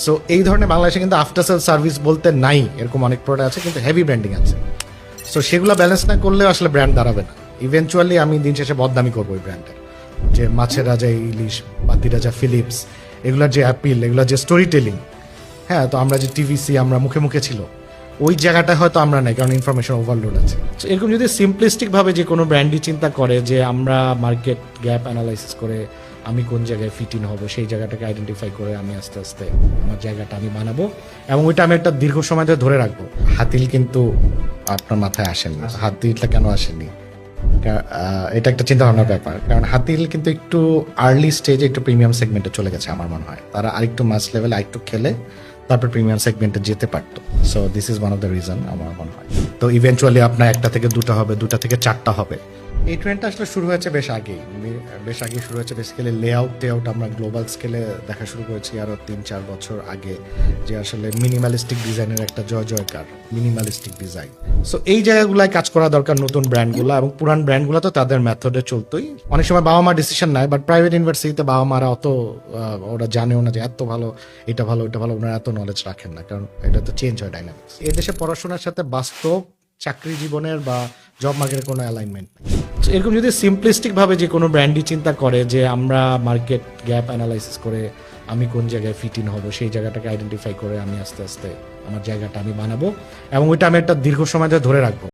So এই ধরনের বাংলাদেশে কিন্তু আফটার সেল সার্ভিস বলতে নাই, এরকম অনেক প্রোডাক্ট আছে কিন্তু হেভি ব্র্যান্ডিং আছে। সো সেগুলো ব্যালেন্স না করলে আসলে ব্র্যান্ড দাঁড়াবে না। ইভেনচুয়ালি আমি দিন শেষে বদনামি করবো ওই ব্র্যান্ডের, যে মাছের রাজা ইলিশ, বাতি রাজা ফিলিপস, এগুলার যে অ্যাপিল, এগুলার যে স্টোরি টেলিং, হ্যাঁ, তো আমরা যে টিভিসি আমরা মুখে মুখে ছিল, ওই জায়গাটা হয়তো আমরা নাই, কারণ ইনফরমেশন ওভারলোড আছে। So, এরকম যদি সিম্পলিস্টিক ভাবে যে কোনো ব্র্যান্ডই চিন্তা করে যে আমরা মার্কেট গ্যাপ অ্যানালাইসিস করে আমি কোন জায়গায় ফিট ইন হবো, সেই জায়গাটাকে আইডেন্টিফাই করে আমি আস্তে আস্তে আমার জায়গাটা আমি বানাবো এবং ওইটা আমি একটা দীর্ঘ সময় ধরে ধরে রাখবো। হাতিল কিন্তু আপনার মাথায় আসেনি, হাতিলটা কেন আসেনি এটা একটা চিন্তা ভাবনার ব্যাপার, কারণ হাতিল কিন্তু একটু আর্লি স্টেজে একটু প্রিমিয়াম সেগমেন্টে চলে গেছে আমার মনে হয়। তারা আরেকটু মাস লেভেল আরেকটু খেলে তারপর প্রিমিয়াম সেগমেন্টে যেতে পারতো। So this is one of the reason আমার মনে হয়। তো ইভেনচুয়ালি আপনার একটা থেকে দুটো হবে, দুটা থেকে চারটা হবে। এই ট্রেন্ডটা আসলে শুরু হয়েছে বেশ আগেই শুরু হয়েছে। বেসিক্যালি লেআউট আমরা গ্লোবাল স্কেলে দেখা শুরু করেছি আরো 3-4 বছর আগে, যে আসলে মিনিমালিস্টিক ডিজাইনের একটা জয়কার, মিনিমালিস্টিক ডিজাইন। সো এই জায়গাগুলোয় কাজ করা দরকার নতুন ব্র্যান্ডগুলো, এবং পুরান ব্র্যান্ডগুলো তো তাদের মেথডে চলতোই। অনেক সময় বাবা মা ডিসিশন নেয়, বাট প্রাইভেট ইউনিভার্সিটিতে বাবা মারা অত ওরা জানেও না যে এত ভালো এটা ভালো এটা ভালো, ওনারা এত নলেজ রাখেন না, কারণ এটা তো চেঞ্জ হয় ডাইনামিক্স। এই দেশে পড়াশোনার সাথে বাস্তব চাকরি জীবনের বা জব মার্কেটের কোনো অ্যালাইনমেন্ট নেই। এরকম যদি সিম্পলিস্টিক ভাবে যে কোনো ব্র্যান্ডই চিন্তা করে যে আমরা মার্কেট গ্যাপ অ্যানালাইসিস করে আমি কোন জায়গায় ফিট ইন হবো, সেই জায়গাটাকে আইডেন্টিফাই করে আমি আস্তে আস্তে আমার জায়গাটা আমি বানাবো এবং ওইটা আমি একটা দীর্ঘ সময় ধরে ধরে রাখবো।